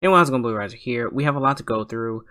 Hey, how's it going, Blue Riser here? We have a lot to go through.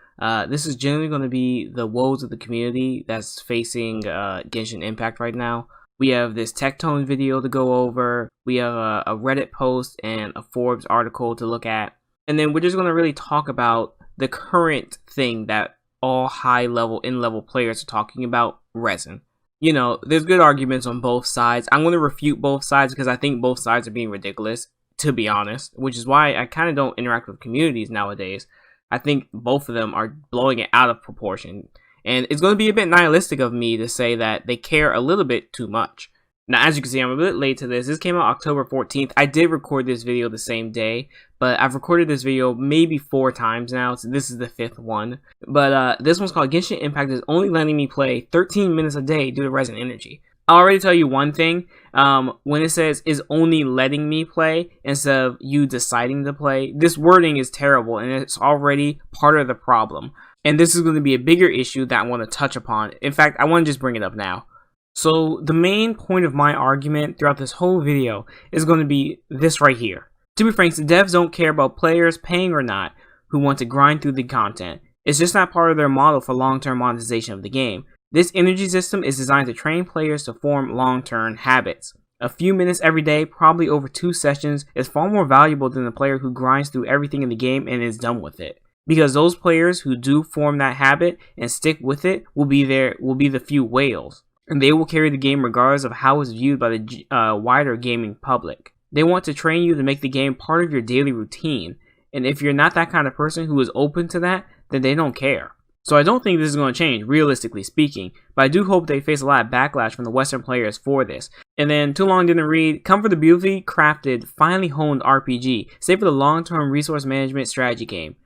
This is generally going to be the woes of the community that's facing Genshin Impact right now. We have this Tectone video to go over. We have a Reddit post and a Forbes article to look at. And then we're just going to really talk about the current thing that all high-level, in-level players are talking about, Resin. You know, there's good arguments on both sides. I'm going to refute both sides because I think both sides are being ridiculous, to be honest, which is why I kind of don't interact with communities nowadays. I think both of them are blowing it out of proportion. And it's going to be a bit nihilistic of me to say that they care a little bit too much. Now, as you can see, I'm a bit late to this. This came out October 14th. I did record this video the same day, but I've recorded this video maybe 4 times now, so this is the 5th one. But this one's called Genshin Impact is only letting me play 13 minutes a day due to Resin energy. I'll already tell you one thing, when it says is only letting me play instead of you deciding to play, this wording is terrible and it's already part of the problem. And this is going to be a bigger issue that I want to touch upon. In fact, I want to just bring it up now. So the main point of my argument throughout this whole video is going to be this right here. To be frank, the devs don't care about players paying or not who want to grind through the content. It's just not part of their model for long-term monetization of the game. This energy system is designed to train players to form long-term habits. A few minutes every day, probably over 2 sessions, is far more valuable than the player who grinds through everything in the game and is done with it. Because those players who do form that habit and stick with it will be the few whales. And they will carry the game regardless of how it's viewed by the wider gaming public. They want to train you to make the game part of your daily routine. And if you're not that kind of person who is open to that, then they don't care. So I don't think this is going to change, realistically speaking, but I do hope they face a lot of backlash from the Western players for this. And then, too long didn't read, come for the beautifully crafted, finely honed RPG, save for the long-term resource management strategy game.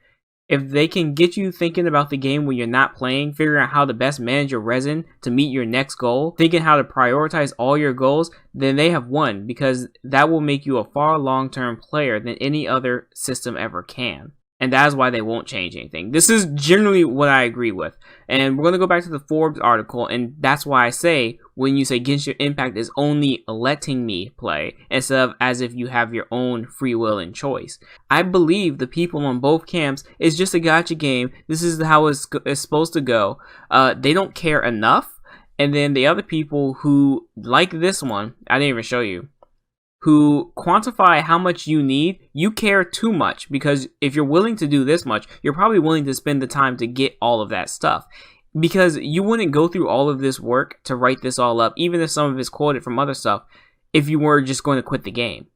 If they can get you thinking about the game when you're not playing, figuring out how to best manage your resin to meet your next goal, thinking how to prioritize all your goals, then they have won, because that will make you a far long-term player than any other system ever can. And that is why they won't change anything. This is generally what I agree with. And we're going to go back to the Forbes article, and that's why I say, when you say Genshin Impact is only letting me play, instead of as if you have your own free will and choice. I believe the people on both camps, it's just a gacha game. This is how it's supposed to go. They don't care enough. And then the other people who, like this one, I didn't even show you, who quantify how much you need, you care too much, because if you're willing to do this much, you're probably willing to spend the time to get all of that stuff. Because you wouldn't go through all of this work to write this all up, even if some of it's quoted from other stuff, if you were just going to quit the game.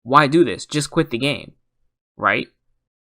Why do this? Just quit the game, right?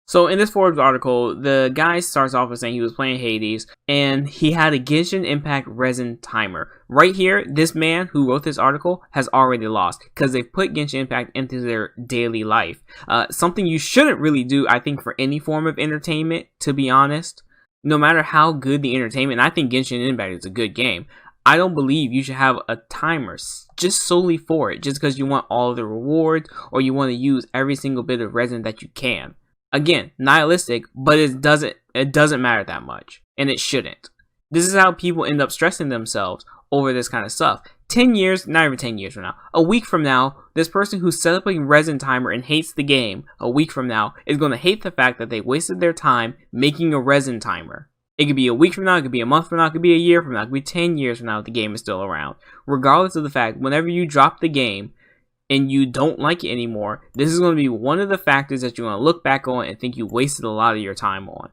So in this Forbes article, the guy starts off with saying he was playing Hades, and he had a Genshin Impact Resin timer. Right here, this man who wrote this article has already lost, because they've put Genshin Impact into their daily life. Something you shouldn't really do, I think, for any form of entertainment, to be honest. No matter how good the entertainment, and I think Genshin Impact is a good game, I don't believe you should have a timer just solely for it, just because you want all of the rewards, or you want to use every single bit of resin that you can. Again, nihilistic, but it doesn't matter that much, and it shouldn't. This is how people end up stressing themselves over this kind of stuff. 10 years, not even 10 years from now, a week from now, this person who set up a resin timer and hates the game a week from now is going to hate the fact that they wasted their time making a resin timer. It could be a week from now, it could be a month from now, it could be a year from now, it could be 10 years from now if the game is still around. Regardless of the fact, whenever you drop the game, and you don't like it anymore, this is going to be one of the factors that you're going to look back on and think you wasted a lot of your time on.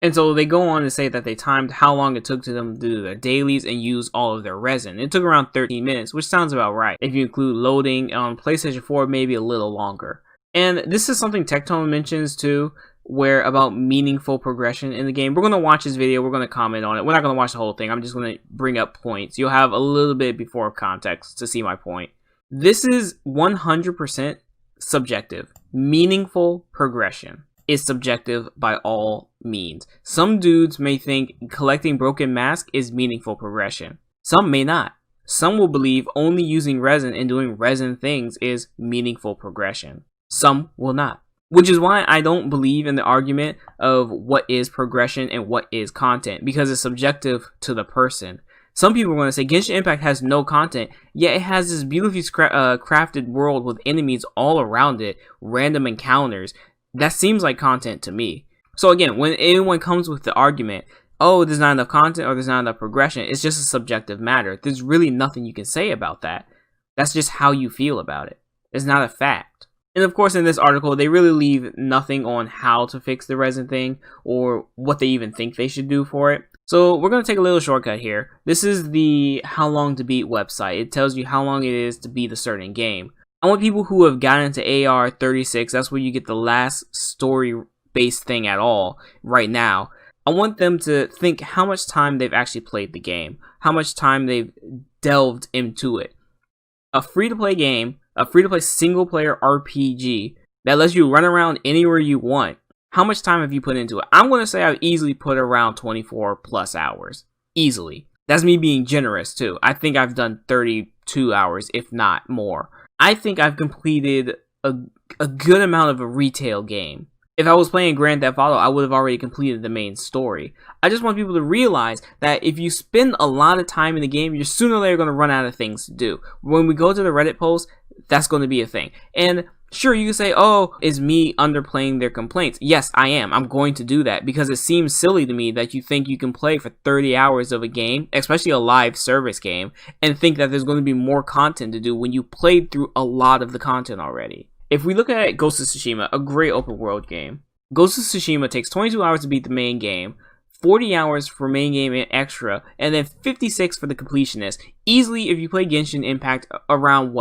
And so they go on to say that they timed how long it took to them to do their dailies and use all of their resin. It took around 13 minutes, which sounds about right. If you include loading on PlayStation 4, maybe a little longer. And this is something Tectone mentions too, where about meaningful progression in the game. We're going to watch this video, we're going to comment on it. We're not going to watch the whole thing, I'm just going to bring up points. You'll have a little bit before context to see my point. This is 100% subjective. Meaningful progression is subjective by all means. Some dudes may think collecting broken mask is meaningful progression. Some may not. Some will believe only using resin and doing resin things is meaningful progression. Some will not. Which is why I don't believe in the argument of what is progression and what is content, because it's subjective to the person. Some people are going to say Genshin Impact has no content, yet it has this beautifully crafted world with enemies all around it, random encounters. That seems like content to me. So again, when anyone comes with the argument, oh, there's not enough content or there's not enough progression, it's just a subjective matter. There's really nothing you can say about that. That's just how you feel about it. It's not a fact. And of course, in this article, they really leave nothing on how to fix the resin thing or what they even think they should do for it. So we're going to take a little shortcut here. This is the How Long to Beat website. It tells you how long it is to beat a certain game. I want people who have gotten into AR 36, that's where you get the last story-based thing at all right now. I want them to think how much time they've actually played the game, how much time they've delved into it. A free-to-play game, a free-to-play single-player RPG that lets you run around anywhere you want. How much time have you put into it? I'm going to say I've easily put around 24 plus hours. Easily. That's me being generous too. I think I've done 32 hours, if not more. I think I've completed a good amount of a retail game. If I was playing Grand Theft Auto, I would have already completed the main story. I just want people to realize that if you spend a lot of time in the game, you're sooner or later going to run out of things to do. When we go to the Reddit post, that's going to be a thing. And sure, you can say, oh, is me underplaying their complaints? Yes, I am. I'm going to do that because it seems silly to me that you think you can play for 30 hours of a game, especially a live service game, and think that there's going to be more content to do when you played through a lot of the content already. If we look at Ghost of Tsushima, a great open world game, Ghost of Tsushima takes 22 hours to beat the main game, 40 hours for main game and extra, and then 56 for the completionist. Easily, if you play Genshin Impact around,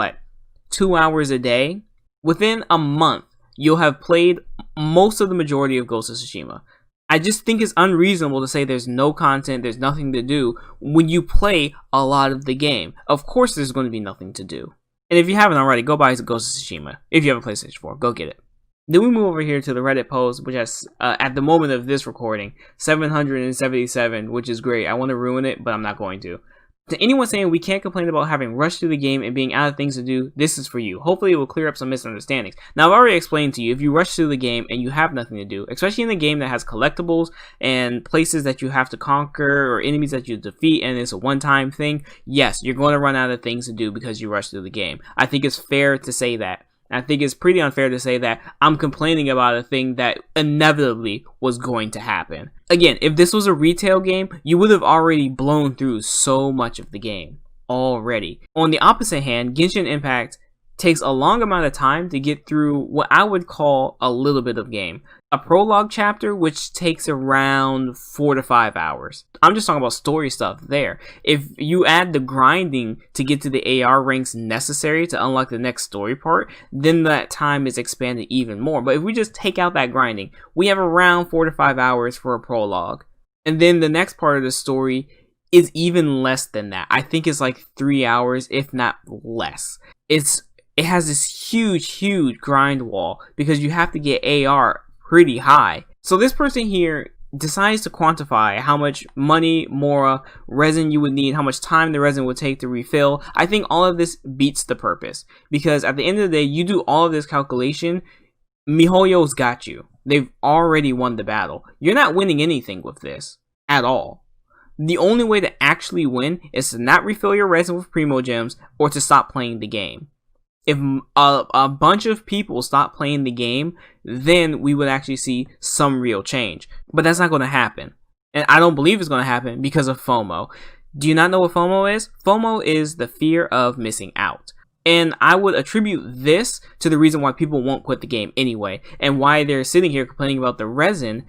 2 hours a day? Within a month, you'll have played most of the majority of Ghost of Tsushima. I just think it's unreasonable to say there's no content, there's nothing to do, when you play a lot of the game. Of course there's going to be nothing to do. And if you haven't already, go buy Ghost of Tsushima. If you have a PlayStation 4, go get it. Then we move over here to the Reddit post, which has, at the moment of this recording, 777, which is great. I want to ruin it, but I'm not going to. To anyone saying we can't complain about having rushed through the game and being out of things to do, this is for you. Hopefully it will clear up some misunderstandings. Now, I've already explained to you, if you rush through the game and you have nothing to do, especially in a game that has collectibles and places that you have to conquer or enemies that you defeat and it's a one-time thing, yes, you're going to run out of things to do because you rushed through the game. I think it's fair to say that. I think it's pretty unfair to say that I'm complaining about a thing that inevitably was going to happen. Again, if this was a retail game, you would have already blown through so much of the game already. On the opposite hand, Genshin Impact takes a long amount of time to get through what I would call a little bit of game. A prologue chapter, which takes around 4 to 5 hours. I'm just talking about story stuff there. If you add the grinding to get to the AR ranks necessary to unlock the next story part, then that time is expanded even more. But if we just take out that grinding, we have around 4 to 5 hours for a prologue. And then the next part of the story is even less than that. I think it's like 3 hours, if not less. It has this huge grind wall because you have to get AR pretty high. So this person here decides to quantify how much money, mora, resin you would need, how much time the resin would take to refill. I think all of this beats the purpose because at the end of the day, you do all of this calculation, MIHOYO's got you. They've already won the battle. You're not winning anything with this at all. The only way to actually win is to not refill your resin with Primo Gems or to stop playing the game. If a bunch of people stop playing the game, then we would actually see some real change. But that's not going to happen. And I don't believe it's going to happen because of FOMO. Do you not know what FOMO is? FOMO is the fear of missing out. And I would attribute this to the reason why people won't quit the game anyway. And why they're sitting here complaining about the resin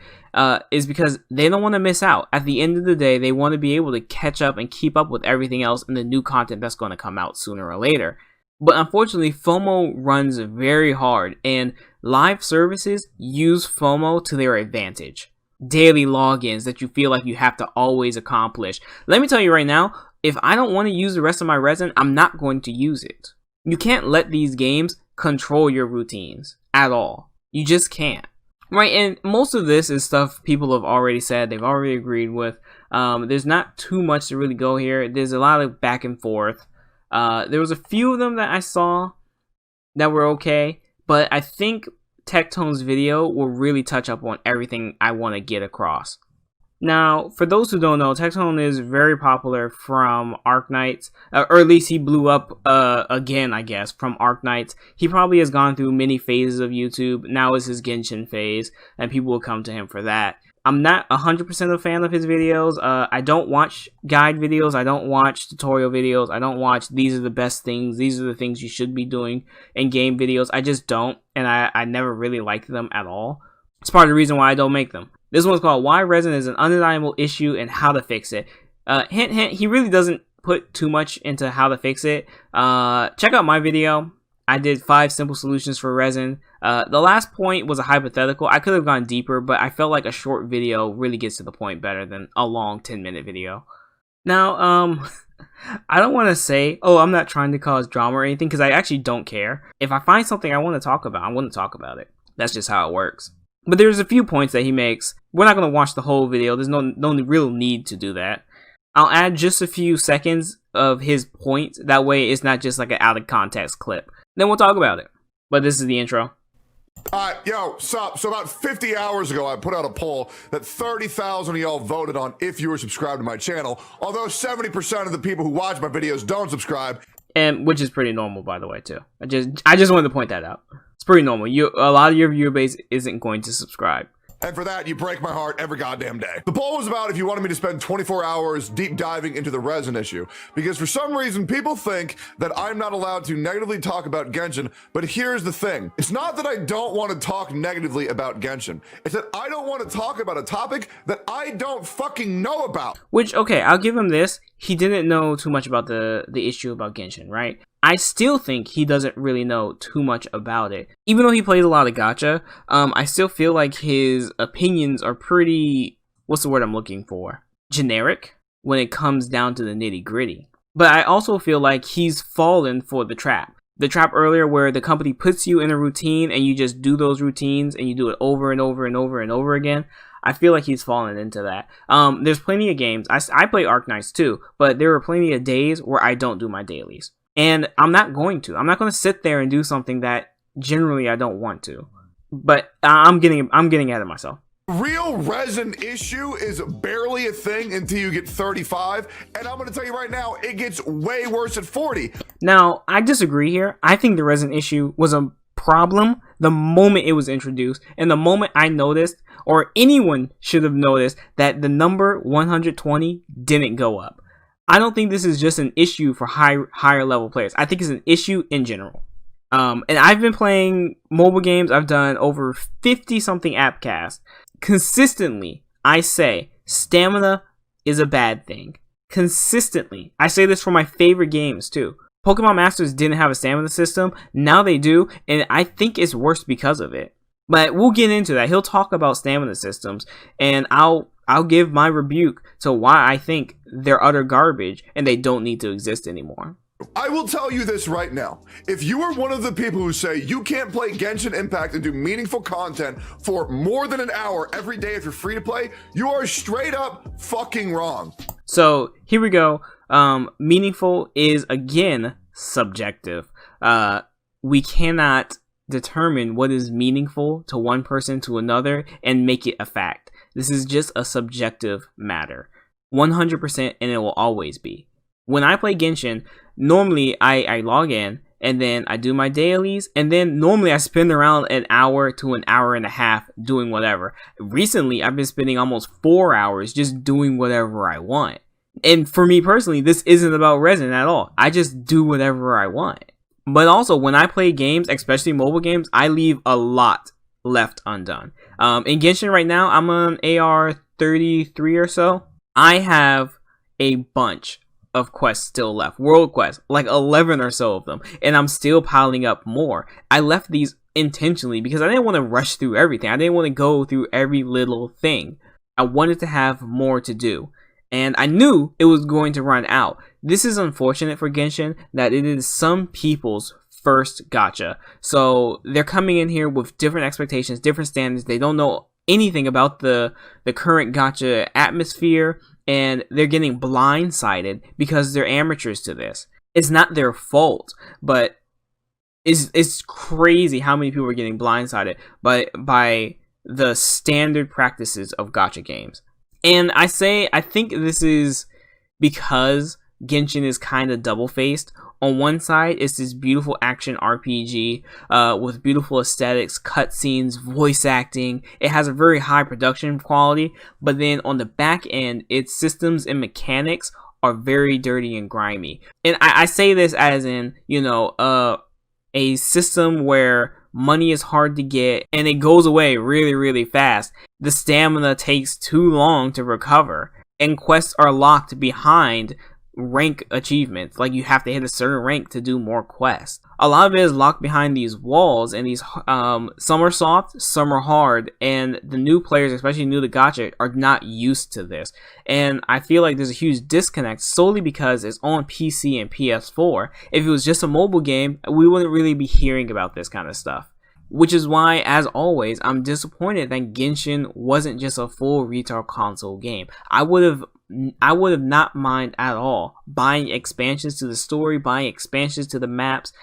is because they don't want to miss out. At the end of the day, they want to be able to catch up and keep up with everything else and the new content that's going to come out sooner or later. But unfortunately, FOMO runs very hard, and live services use FOMO to their advantage. Daily logins that you feel like you have to always accomplish. Let me tell you right now, if I don't want to use the rest of my resin, I'm not going to use it. You can't let these games control your routines at all. You just can't. Right, and most of this is stuff people have already said, they've already agreed with. There's not too much to really go here. There's a lot of back and forth. There was a few of them that I saw that were okay, but I think Tectone's video will really touch up on everything I want to get across. Now, for those who don't know, Tectone is very popular from Arknights, or at least he blew up again, I guess, from Arknights. He probably has gone through many phases of YouTube. Now is his Genshin phase, and people will come to him for that. I'm not 100% a fan of his videos. I don't watch guide videos. I don't watch tutorial videos. I don't watch these are the best things. These are the things you should be doing in game videos. I just don't, and I never really liked them at all. It's part of the reason why I don't make them. This one's called Why Resin is an Undeniable Issue and How to Fix It. Hint, hint, he really doesn't put too much into how to fix it. Check out my video. I did 5 simple solutions for Resin. The last point was a hypothetical. I could have gone deeper, but I felt like a short video really gets to the point better than a long 10-minute video. Now, I don't want to say, oh, I'm not trying to cause drama or anything, because I actually don't care. If I find something I want to talk about, I want to talk about it. That's just how it works. But there's a few points that he makes. We're not going to watch the whole video. There's no real need to do that. I'll add just a few seconds of his points. That way it's not just like an out of context clip. Then we'll talk about it. But this is the intro. Yo, sup? So about 50 hours ago, I put out a poll that 30,000 of y'all voted on if you were subscribed to my channel. Although 70% of the people who watch my videos don't subscribe. And which is pretty normal, by the way, too. I just wanted to point that out. It's pretty normal. A lot of your viewer base isn't going to subscribe. And for that, you break my heart every goddamn day. The poll was about if you wanted me to spend 24 hours deep diving into the Resin issue. Because for some reason, people think that I'm not allowed to negatively talk about Genshin, but here's the thing. It's not that I don't want to talk negatively about Genshin. It's that I don't want to talk about a topic that I don't fucking know about. Which, okay, I'll give him this. He didn't know too much about the issue about Genshin, right? I still think he doesn't really know too much about it. Even though he plays a lot of gacha, I still feel like his opinions are pretty, what's the word I'm looking for? Generic when it comes down to the nitty gritty. But I also feel like he's fallen for the trap. The trap earlier where the company puts you in a routine and you just do those routines and you do it over and over and over and over again. I feel like he's fallen into that. There's plenty of games. I play Arknights too, but there are plenty of days where I don't do my dailies. And I'm not going to. I'm not going to sit there and do something that generally I don't want to. But I'm getting ahead of myself. Real Resin issue is barely a thing until you get 35. And I'm going to tell you right now, it gets way worse at 40. Now, I disagree here. I think the Resin issue was a problem the moment it was introduced. And the moment I noticed, or anyone should have noticed, that the number 120 didn't go up. I don't think this is just an issue for higher level players. I think it's an issue in general. And I've been playing mobile games. I've done over 50 something app casts. Consistently, I say stamina is a bad thing. Consistently. I say this for my favorite games too. Pokemon Masters didn't have a stamina system. Now they do. And I think it's worse because of it. But we'll get into that. He'll talk about stamina systems. And I'll give my rebuke to why I think they're utter garbage and they don't need to exist anymore. I will tell you this right now. If you are one of the people who say you can't play Genshin Impact and do meaningful content for more than an hour every day if you're free to play, you are straight up fucking wrong. So here we go. Meaningful is again subjective. We cannot determine what is meaningful to one person to another and make it a fact. This is just a subjective matter. 100%, and it will always be. When I play Genshin, normally I log in and then I do my dailies, and then normally I spend around an hour to an hour and a half doing whatever. Recently, I've been spending almost 4 hours just doing whatever I want. And for me personally, this isn't about Resin at all. I just do whatever I want. But also, when I play games, especially mobile games, I leave a lot left undone. In Genshin right now, I'm on AR 33 or so. I have a bunch of quests still left. World quests, like 11 or so of them. And I'm still piling up more. I left these intentionally because I didn't want to rush through everything. I didn't want to go through every little thing. I wanted to have more to do. And I knew it was going to run out. This is unfortunate for Genshin that it is some people's first gacha. So they're coming in here with different expectations, different standards. They don't know anything about the current gacha atmosphere, and they're getting blindsided because they're amateurs to this. It's not their fault, but it's crazy how many people are getting blindsided by the standard practices of gacha games. And I think this is because Genshin is kind of double-faced. On one side, it's this beautiful action RPG with beautiful aesthetics, cutscenes, voice acting. It has a very high production quality, but then on the back end, its systems and mechanics are very dirty and grimy. And I say this as in, a system where money is hard to get and it goes away really, really fast. The stamina takes too long to recover, and quests are locked behind rank achievements. Like, you have to hit a certain rank to do more quests. A lot of it is locked behind these walls, and these some are soft, some are hard, and the new players, especially new to gacha, are not used to this. And I feel like there's a huge disconnect solely because it's on PC and PS4. If it was just a mobile game, we wouldn't really be hearing about this kind of stuff. Which is why, as always, I'm disappointed that Genshin wasn't just a full retail console game. I would have not mind at all buying expansions to the story, buying expansions to the maps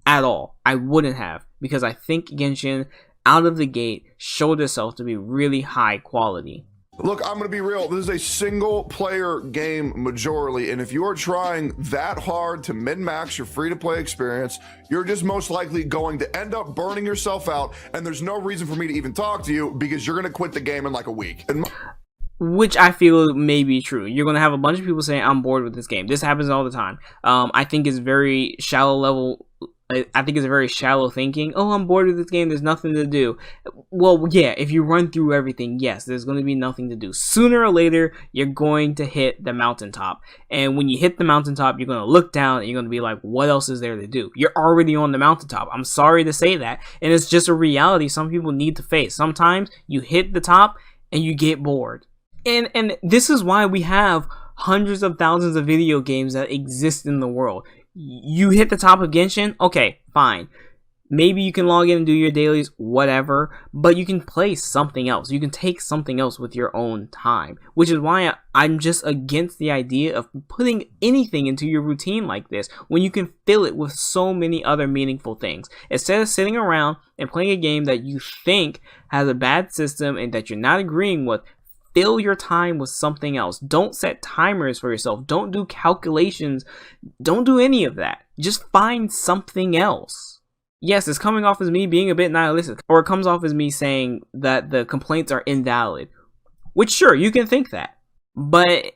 at all. I wouldn't have, because I think Genshin out of the gate showed itself to be really high quality. Look, I'm going to be real. This is a single player game majorly, and if you are trying that hard to min-max your free-to-play experience, you're just most likely going to end up burning yourself out, and there's no reason for me to even talk to you because you're going to quit the game in like a week. Which I feel may be true. You're going to have a bunch of people saying, I'm bored with this game. This happens all the time. I think it's very shallow level. I think it's a very shallow thinking. Oh, I'm bored with this game. There's nothing to do. Well, yeah, if you run through everything, yes, there's going to be nothing to do. Sooner or later, you're going to hit the mountaintop. And when you hit the mountaintop, you're going to look down and you're going to be like, what else is there to do? You're already on the mountaintop. I'm sorry to say that. And it's just a reality some people need to face. Sometimes you hit the top and you get bored. And this is why we have hundreds of thousands of video games that exist in the world. You hit the top of Genshin, okay, fine. Maybe you can log in and do your dailies, whatever, but you can play something else. You can take something else with your own time, which is why I'm just against the idea of putting anything into your routine like this when you can fill it with so many other meaningful things. Instead of sitting around and playing a game that you think has a bad system and that you're not agreeing with, fill your time with something else. Don't set timers for yourself. Don't do calculations. Don't do any of that. Just find something else. Yes, it's coming off as me being a bit nihilistic, or it comes off as me saying that the complaints are invalid. Which, sure, you can think that. But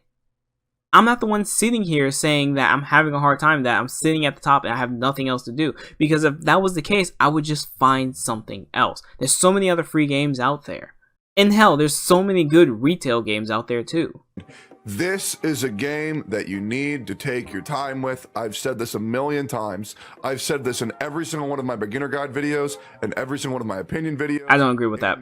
I'm not the one sitting here saying that I'm having a hard time, that I'm sitting at the top and I have nothing else to do. Because if that was the case, I would just find something else. There's so many other free games out there. And hell, there's so many good retail games out there too. This is a game that you need to take your time with. I've said this a million times. I've said this in every single one of my beginner guide videos and every single one of my opinion videos. I don't agree with that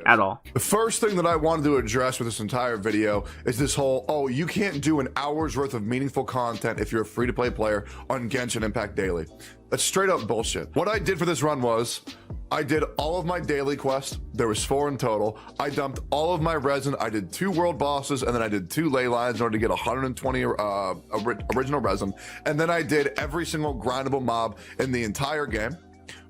at all. The first thing that I wanted to address with this entire video is this whole, oh, you can't do an hour's worth of meaningful content if you're a free-to-play player on Genshin Impact Daily. That's straight up bullshit. What I did for this run was, I did all of my daily quests. There was 4 in total. I dumped all of my resin. I did 2 world bosses, and then I did 2 ley lines in order to get 120 original resin. And then I did every single grindable mob in the entire game,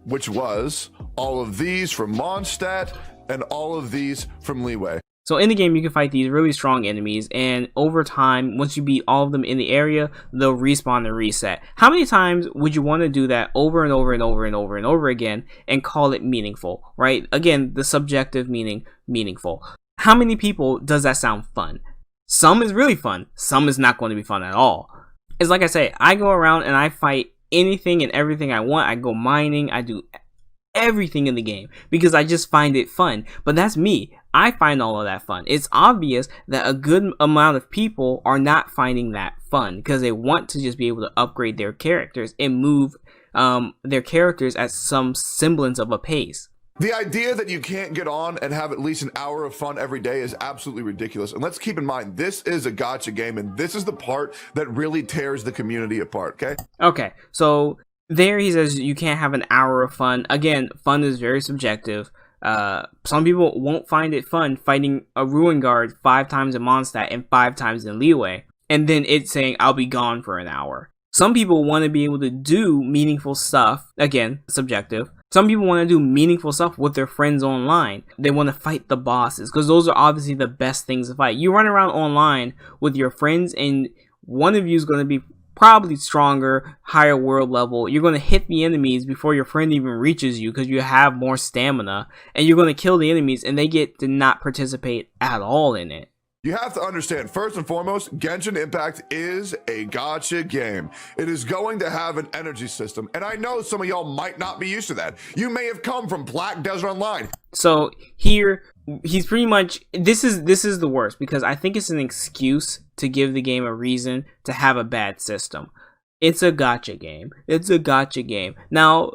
which was all of these from Mondstadt and all of these from Leeway. So in the game, you can fight these really strong enemies, and over time, once you beat all of them in the area, they'll respawn and reset. How many times would you want to do that over and over and over and over and over again and call it meaningful, right? Again, the subjective meaning, meaningful. How many people does that sound fun? Some is really fun. Some is not going to be fun at all. It's like I say, I go around and I fight anything and everything I want. I go mining. I do everything in the game because I just find it fun. But that's me. I find all of that fun. It's obvious that a good amount of people are not finding that fun because they want to just be able to upgrade their characters and move their characters at some semblance of a pace. The idea that you can't get on and have at least an hour of fun every day is absolutely ridiculous. And let's keep in mind, this is a gacha game, and this is the part that really tears the community apart, okay? Okay, so there he says you can't have an hour of fun. Again, fun is very subjective. Some people won't find it fun fighting a Ruin Guard 5 times in Mondstadt and 5 times in Leeway, and then it's saying I'll be gone for an hour. Some people want to be able to do meaningful stuff, again, subjective, Some people want to do meaningful stuff with their friends online. They want to fight the bosses because those are obviously the best things to fight. You run around online with your friends and one of you is going to be probably stronger, higher world level. You're going to hit the enemies before your friend even reaches you because you have more stamina, and you're going to kill the enemies and they get to not participate at all in it. You have to understand, first and foremost, Genshin Impact is a gacha game. It is going to have an energy system, and I know some of y'all might not be used to that. You may have come from Black Desert Online. So here, he's pretty much, this is the worst, because I think it's an excuse to give the game a reason to have a bad system. It's a gacha game. It's a gacha game. Now,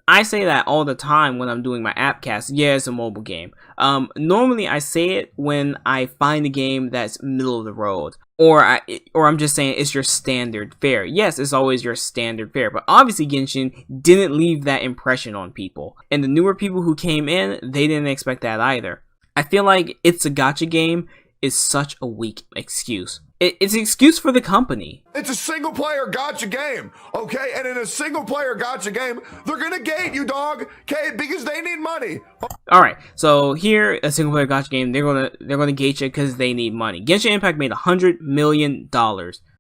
I say that all the time when I'm doing my appcast. Yeah, it's a mobile game. Normally I say it when I find a game that's middle of the road, or I'm just saying it's your standard fare. Yes, it's always your standard fare, but obviously Genshin didn't leave that impression on people, and the newer people who came in, they didn't expect that either. I feel like it's a gacha game is such a weak excuse. It's an excuse for the company. It's a single player gacha game, okay? And in a single player gacha game, they're gonna gate you, dog, okay? Because they need money. All right, so here, a single player gacha game, they're gonna gate you because they need money. Genshin Impact made $100 million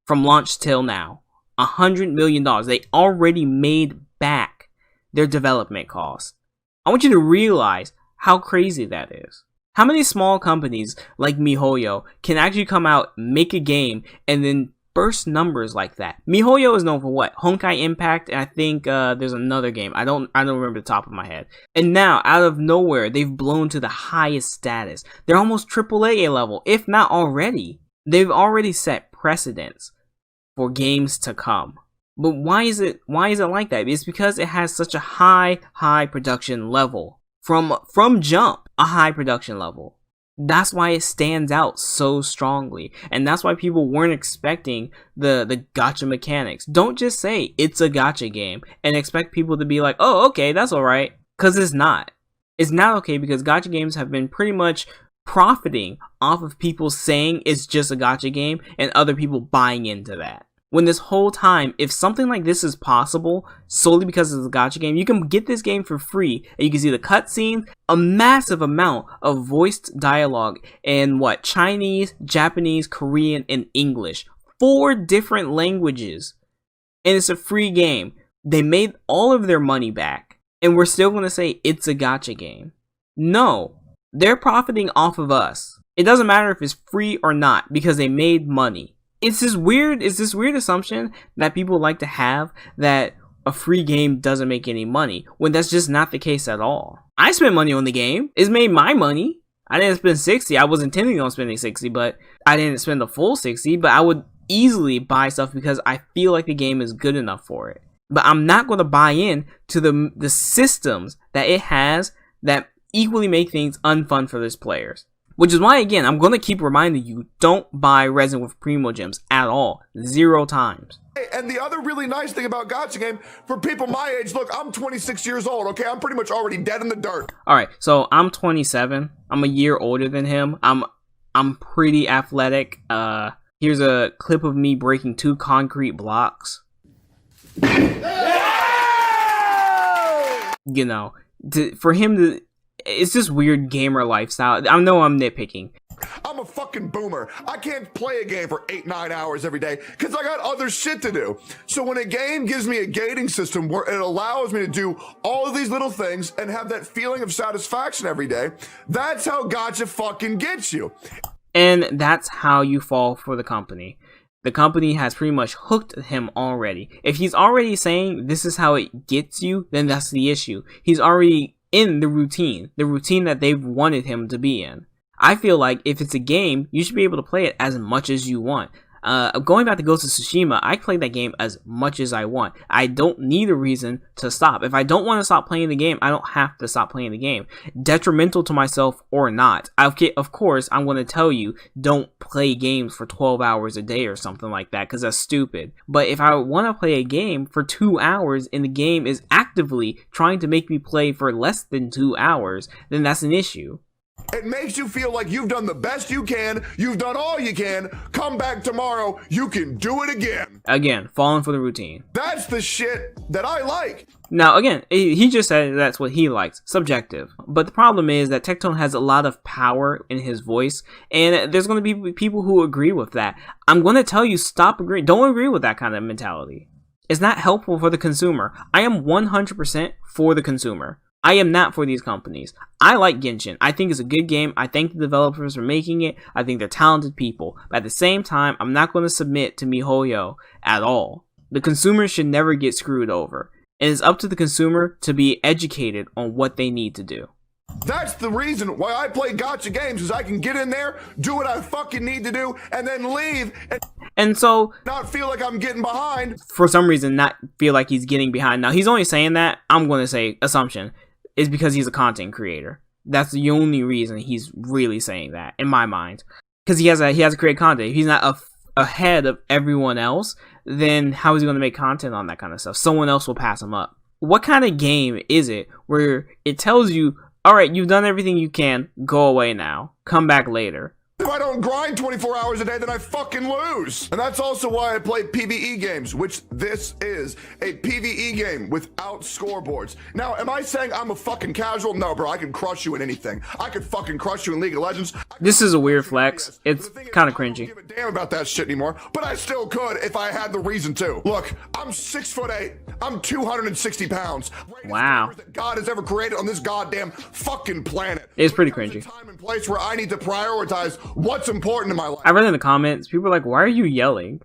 from launch till now. $100 million. They already made back their development costs. I want you to realize how crazy that is. How many small companies like MIHOYO can actually come out, make a game, and then burst numbers like that? MIHOYO is known for what? Honkai Impact, and I think there's another game. I don't remember the top of my head. And now, out of nowhere, they've blown to the highest status. They're almost AAA level, if not already. They've already set precedents for games to come. But why is it like that? It's because it has such a high production level. From jump, a high production level. That's why it stands out so strongly, and that's why people weren't expecting the gacha mechanics. Don't just say it's a gacha game and expect people to be like, oh, okay, that's alright, because it's not. It's not okay, because gacha games have been pretty much profiting off of people saying it's just a gacha game and other people buying into that. When this whole time, if something like this is possible solely because it's a gacha game, you can get this game for free and you can see the cutscenes, a massive amount of voiced dialogue in Chinese, Japanese, Korean, and English. 4 different languages. And it's a free game. They made all of their money back, and we're still going to say it's a gacha game. No, they're profiting off of us. It doesn't matter if it's free or not because they made money. It's this weird assumption that people like to have that a free game doesn't make any money, when that's just not the case at all. I spent money on the game. It's made my money. I didn't spend 60. I was intending on spending 60, but I didn't spend the full 60, but I would easily buy stuff because I feel like the game is good enough for it. But I'm not going to buy in to the systems that it has that equally make things unfun for those players. Which is why, again, I'm going to keep reminding you, don't buy Resin with Primo Gems at all. 0 times. And the other really nice thing about gacha game, for people my age, look, I'm 26 years old, okay? I'm pretty much already dead in the dirt. Alright, so I'm 27. I'm a year older than him. I'm pretty athletic. Here's a clip of me breaking 2 concrete blocks. You know, for him to... It's just weird gamer lifestyle. I know I'm nitpicking. I'm a fucking boomer. I can't play a game for 8-9 hours every day because I got other shit to do. So when a game gives me a gating system where it allows me to do all of these little things and have that feeling of satisfaction every day, that's how gacha fucking gets you. And that's how you fall for the company. The company has pretty much hooked him already. If he's already saying this is how it gets you, then that's the issue. He's already in the routine that they've wanted him to be in. I feel like if it's a game, you should be able to play it as much as you want. Going back to Ghost of Tsushima, I play that game as much as I want. I don't need a reason to stop. If I don't want to stop playing the game, I don't have to stop playing the game. Detrimental to myself or not. Of course, I'm going to tell you, don't play games for 12 hours a day or something like that, because that's stupid. But if I want to play a game for 2 hours and the game is actively trying to make me play for less than 2 hours, then that's an issue. It makes you feel like you've done the best you can, you've done all you can, come back tomorrow, you can do it again. Again, falling for the routine. That's the shit that I like. Now, again, he just said that's what he likes. Subjective. But the problem is that Tectone has a lot of power in his voice, and there's going to be people who agree with that. I'm going to tell you, stop agreeing. Don't agree with that kind of mentality. It's not helpful for the consumer. I am 100% for the consumer. I am not for these companies. I like Genshin. I think it's a good game. I thank the developers for making it. I think they're talented people. But at the same time, I'm not going to submit to MIHOYO at all. The consumer should never get screwed over. And it's up to the consumer to be educated on what they need to do. That's the reason why I play gacha games, is I can get in there, do what I fucking need to do, and then leave and so not feel like I'm getting behind. For some reason, not feel like he's getting behind. Now, he's only saying that, I'm going to say, assumption, is because he's a content creator. That's the only reason he's really saying that, in my mind. Because he has to create content. If he's not ahead of everyone else, then how is he going to make content on that kind of stuff? Someone else will pass him up. What kind of game is it where it tells you, alright, you've done everything you can, go away now, come back later? If I don't grind 24 hours a day, then I fucking lose. And that's also why I play PvE games, which this is a PvE game without scoreboards. Now, am I saying I'm a fucking casual? No, bro, I can crush you in anything. I could fucking crush you in League of Legends. This is a weird flex. It's kind of cringy. I don't give a damn about that shit anymore, but I still could if I had the reason to. Look, I'm 6'8". I'm 260 pounds. Wow. That God has ever created on this goddamn fucking planet. It's pretty cringy. Time and place where I need to prioritize what's important in my life. I read in the comments, people are like, why are you yelling?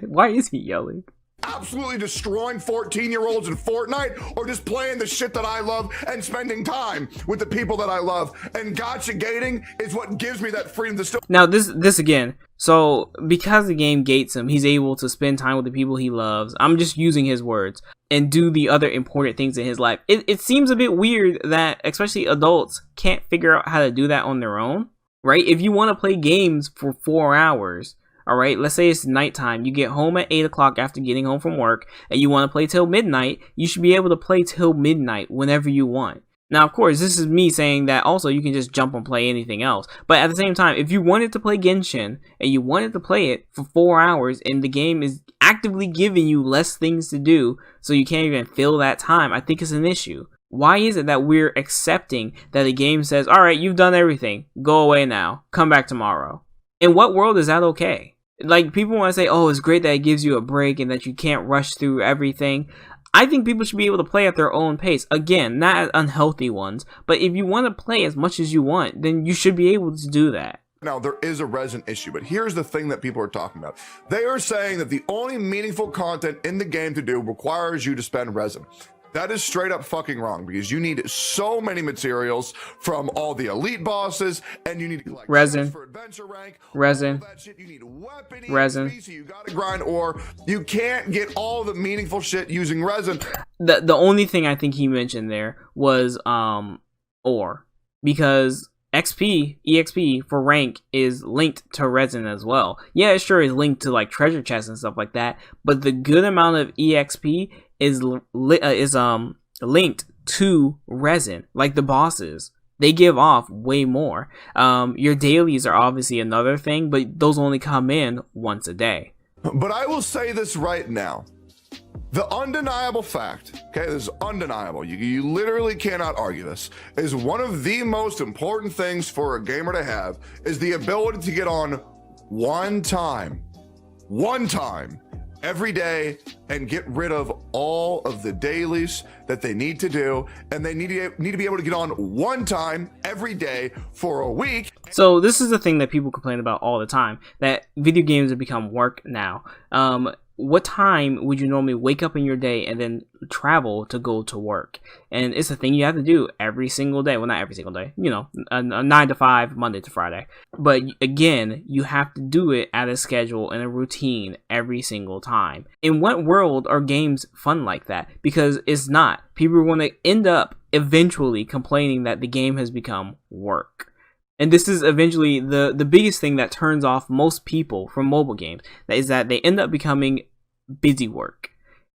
Why is he yelling? Absolutely destroying 14-year-olds in Fortnite, or just playing the shit that I love and spending time with the people that I love. And gacha gating is what gives me that freedom to still. Now this again. So because the game gates him, he's able to spend time with the people he loves. I'm just using his words, and do the other important things in his life. It seems a bit weird that especially adults can't figure out how to do that on their own, right? If you want to play games for 4 hours, all right, let's say it's nighttime. You get home at 8 o'clock after getting home from work, and you want to play till midnight. You should be able to play till midnight whenever you want. Now, of course, this is me saying that also you can just jump and play anything else. But at the same time, if you wanted to play Genshin, and you wanted to play it for 4 hours, and the game is actively giving you less things to do, so you can't even fill that time, I think it's an issue. Why is it that we're accepting that the game says, alright, you've done everything, go away now, come back tomorrow? In what world is that okay? Like, people want to say, oh, it's great that it gives you a break and that you can't rush through everything. I think people should be able to play at their own pace. Again, not unhealthy ones, but if you want to play as much as you want, then you should be able to do that. Now, there is a resin issue, but here's the thing that people are talking about. They are saying that the only meaningful content in the game to do requires you to spend resin. That is straight up fucking wrong, because you need so many materials from all the elite bosses, and you need like resin for adventure rank, resin, all that shit. You need weapon resin. EXP, so you gotta grind, or you can't get all the meaningful shit using resin. The only thing I think he mentioned there was ore, because EXP for rank is linked to resin as well. Yeah, it sure is linked to like treasure chests and stuff like that, but the good amount of EXP is linked to resin. Like the bosses, they give off way more. Your dailies are obviously another thing, but those only come in once a day. But I will say this right now. The undeniable fact, okay, this is undeniable, you literally cannot argue this, is one of the most important things for a gamer to have is the ability to get on one time, every day, and get rid of all of the dailies that they need to do, and they need to be able to get on one time every day for a week. So this is the thing that people complain about all the time, that video games have become work now. What time would you normally wake up in your day and then travel to go to work? And it's a thing you have to do every single day. Well, not every single day, you know, a 9 to 5, Monday to Friday. But again, you have to do it at a schedule and a routine every single time. In what world are games fun like that? Because it's not. People are going to end up eventually complaining that the game has become work. And this is eventually the biggest thing that turns off most people from mobile games, is that they end up becoming busy work.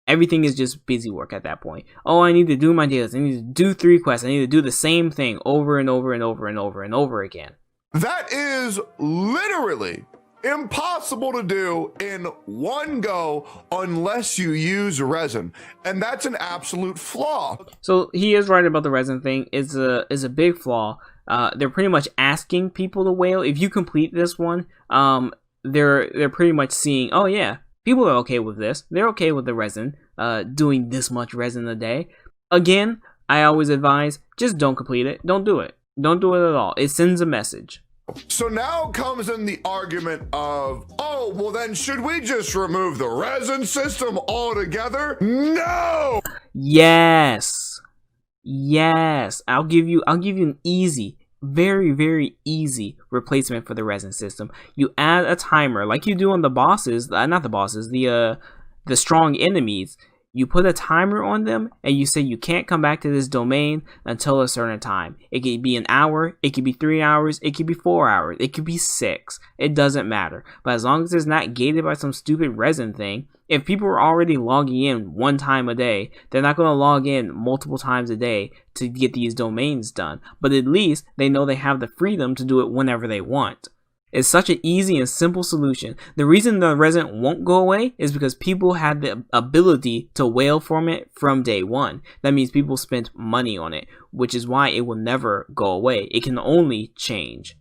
Everything is just busy work at that point. Oh, I need to do my dailies. I need to do 3 quests. I need to do the same thing over and over and over and over and over again. That is literally impossible to do in one go unless you use resin, and that's an absolute flaw. So he is right about the resin thing. Is a big flaw. They're pretty much asking people to whale. If you complete this one, they're pretty much seeing, oh yeah, people are okay with this. They're okay with the resin, doing this much resin a day. Again, I always advise, just don't complete it. Don't do it. Don't do it at all. It sends a message. So now comes in the argument of, oh, well then should we just remove the resin system altogether? No! Yes. Yes. I'll give you an easy, very, very easy replacement for the resin system. You add a timer like you do on the bosses, not the bosses, the strong enemies. You put a timer on them and you say you can't come back to this domain until a certain time. It could be an hour, it could be 3 hours, it could be 4 hours, it could be 6. It doesn't matter. But as long as it's not gated by some stupid resin thing, if people are already logging in 1 time a day, they're not going to log in multiple times a day to get these domains done. But at least they know they have the freedom to do it whenever they want. It's such an easy and simple solution. The reason the resin won't go away is because people had the ability to whale from it from day one. That means people spent money on it, which is why it will never go away. It can only change.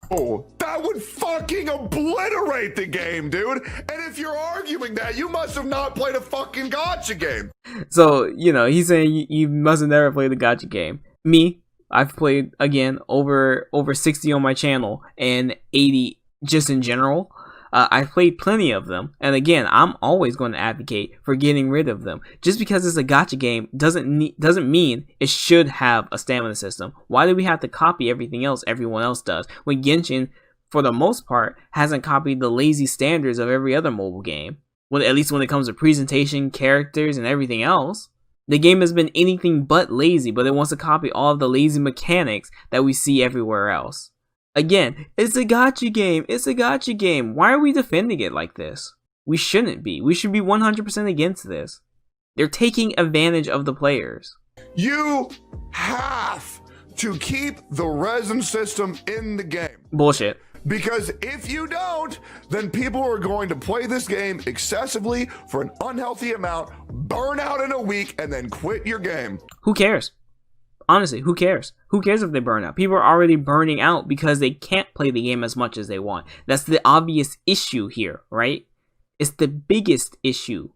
Oh, that would fucking obliterate the game, dude. And if you're arguing that, you must have not played a fucking gacha game. So, he's saying you must have never played the gacha game. Me, I've played, again, over 60 on my channel and 80 just in general. I've played plenty of them. And again, I'm always going to advocate for getting rid of them. Just because it's a gacha game doesn't mean it should have a stamina system. Why do we have to copy everything else everyone else does? When Genshin, for the most part, hasn't copied the lazy standards of every other mobile game. Well, at least when it comes to presentation, characters, and everything else. The game has been anything but lazy, but it wants to copy all of the lazy mechanics that we see everywhere else. Again, it's a gacha game. It's a gacha game. Why are we defending it like this? We shouldn't be. We should be 100% against this. They're taking advantage of the players. You have to keep the resin system in the game. Bullshit. Because if you don't, then people are going to play this game excessively for an unhealthy amount, burn out in a week, and then quit your game. Who cares? Honestly, who cares? Who cares if they burn out? People are already burning out because they can't play the game as much as they want. That's the obvious issue here, right? It's the biggest issue.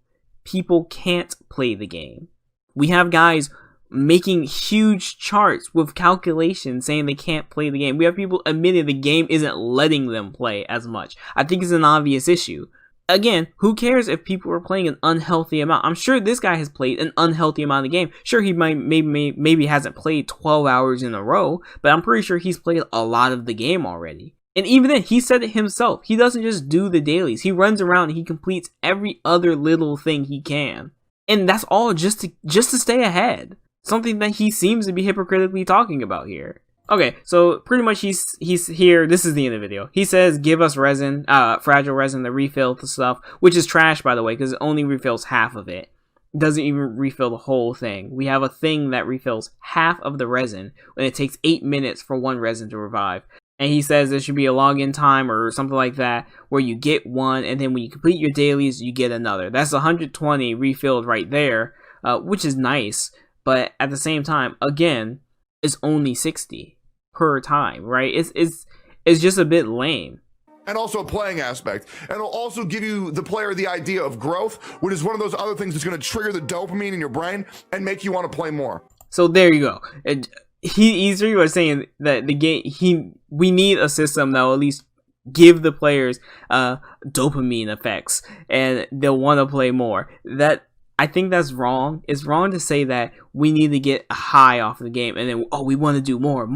People can't play the game. We have guys making huge charts with calculations saying they can't play the game. We have people admitting the game isn't letting them play as much. I think it's an obvious issue. Again, who cares if people are playing an unhealthy amount? I'm sure this guy has played an unhealthy amount of the game. Sure, he maybe hasn't played 12 hours in a row, but I'm pretty sure he's played a lot of the game already. And even then, he said it himself. He doesn't just do the dailies. He runs around and he completes every other little thing he can. And that's all just to stay ahead. Something that he seems to be hypocritically talking about here. Okay, so pretty much he's here. This is the end of the video. He says, give us resin, fragile resin to refill the stuff, which is trash, by the way, because it only refills half of it. It doesn't even refill the whole thing. We have a thing that refills half of the resin, and it takes 8 minutes for one resin to revive. And he says there should be a login time or something like that, where you get one, and then when you complete your dailies, you get another. That's 120 refilled right there, which is nice. But at the same time, again, it's only 60 per time, right? It's just a bit lame. And also a playing aspect. And it'll also give you, the player, the idea of growth, which is one of those other things that's going to trigger the dopamine in your brain and make you want to play more. So there you go. He's really was saying that the game, we need a system that will at least give the players dopamine effects, and they'll want to play more. I think that's wrong. It's wrong to say that we need to get a high off of the game and then, we want to do more.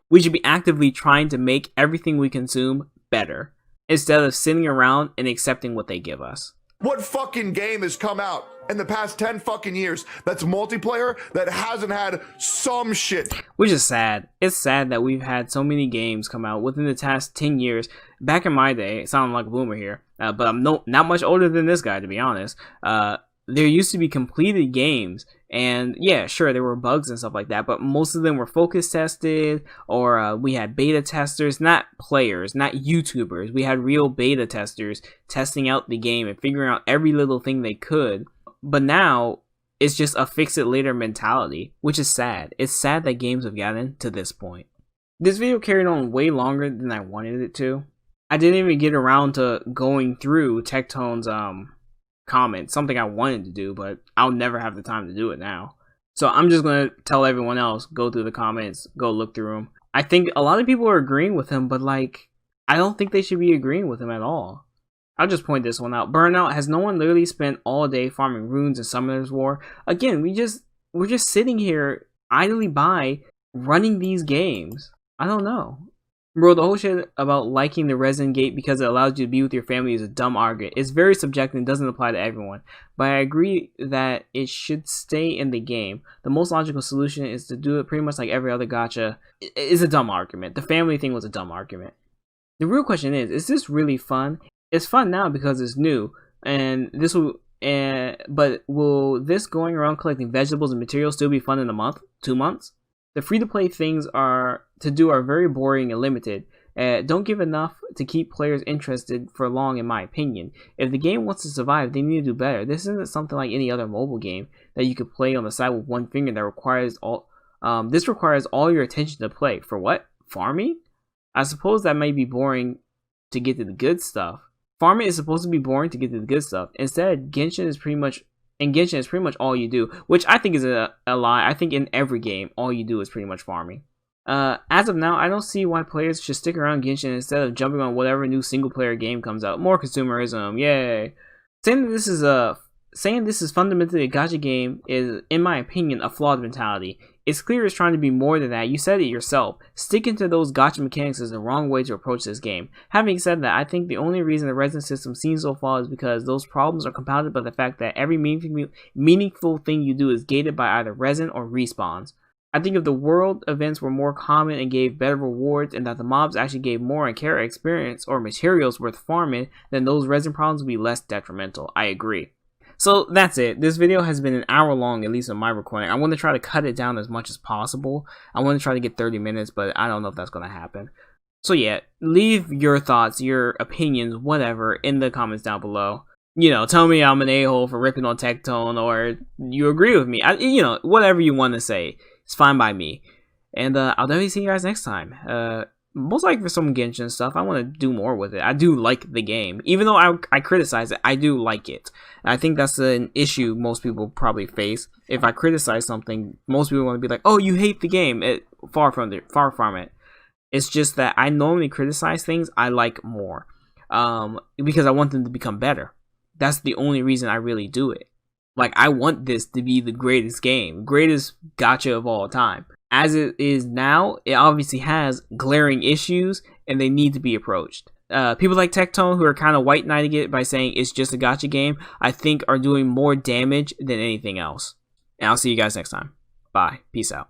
We should be actively trying to make everything we consume better instead of sitting around and accepting what they give us. What fucking game has come out in the past 10 fucking years that's multiplayer that hasn't had some shit? Which is sad. It's sad that we've had so many games come out within the past 10 years. Back in my day, it sounded like a boomer here, but I'm not much older than this guy, to be honest. there used to be completed games, and yeah, sure, there were bugs and stuff like that, but most of them were focus tested, or we had beta testers, not players, not YouTubers. We had real beta testers testing out the game and figuring out every little thing they could. But now it's just a fix it later mentality, which is sad. It's sad that games have gotten to this point. This video carried on way longer than I wanted it to. I didn't even get around to going through Tectone's comments, something I wanted to do, but I'll never have the time to do it now. So I'm just going to tell everyone else, go through the comments, go look through them. I think a lot of people are agreeing with him, but like, I don't think they should be agreeing with him at all. I'll just point this one out. Burnout, has no one literally spent all day farming runes in Summoner's War? Again, we're just sitting here idly by running these games. I don't know. Bro, the whole shit about liking the Resin gate because it allows you to be with your family is a dumb argument. It's very subjective and doesn't apply to everyone. But I agree that it should stay in the game. The most logical solution is to do it pretty much like every other gacha. It's a dumb argument. The family thing was a dumb argument. The real question is this really fun? It's fun now because it's new, and this will. But will this going around collecting vegetables and materials still be fun in a month, 2 months? The free-to-play things are very boring and limited. Don't give enough to keep players interested for long, in my opinion. If the game wants to survive, they need to do better. This isn't something like any other mobile game that you could play on the side with one finger. That requires all. This requires all your attention to play. For what? Farming? I suppose that might be boring to get to the good stuff. Farming is supposed to be boring to get to the good stuff. Instead, Genshin is pretty much all you do, which I think is a lie. I think in every game, all you do is pretty much farming. As of now, I don't see why players should stick around Genshin instead of jumping on whatever new single-player game comes out. More consumerism, yay! Saying this is fundamentally a gacha game is, in my opinion, a flawed mentality. It's clear it's trying to be more than that. You said it yourself. Sticking to those gacha mechanics is the wrong way to approach this game. Having said that, I think the only reason the Resin system seems so flawed is because those problems are compounded by the fact that every meaningful thing you do is gated by either Resin or respawns. I think if the world events were more common and gave better rewards, and that the mobs actually gave more and character experience or materials worth farming, then those Resin problems would be less detrimental. I agree. So that's it. This video has been an hour long, at least in my recording. I want to try to cut it down as much as possible. I want to try to get 30 minutes, but I don't know if that's going to happen. So yeah, leave your thoughts, your opinions, whatever, in the comments down below. You know, tell me I'm an a-hole for ripping on Tectone, or you agree with me. Whatever you want to say. It's fine by me. And I'll definitely see you guys next time. Most likely for some Genshin stuff. I want to do more with it. I do like the game. Even though I criticize it, I do like it. And I think that's an issue most people probably face. If I criticize something, most people want to be like, oh, you hate the game. Far from it. It's just that I normally criticize things I like more. Because I want them to become better. That's the only reason I really do it. Like, I want this to be the greatest game. Greatest gacha of all time. As it is now, it obviously has glaring issues, and they need to be approached. People like Tectone, who are kind of white knighting it by saying it's just a gacha game, I think are doing more damage than anything else. And I'll see you guys next time. Bye. Peace out.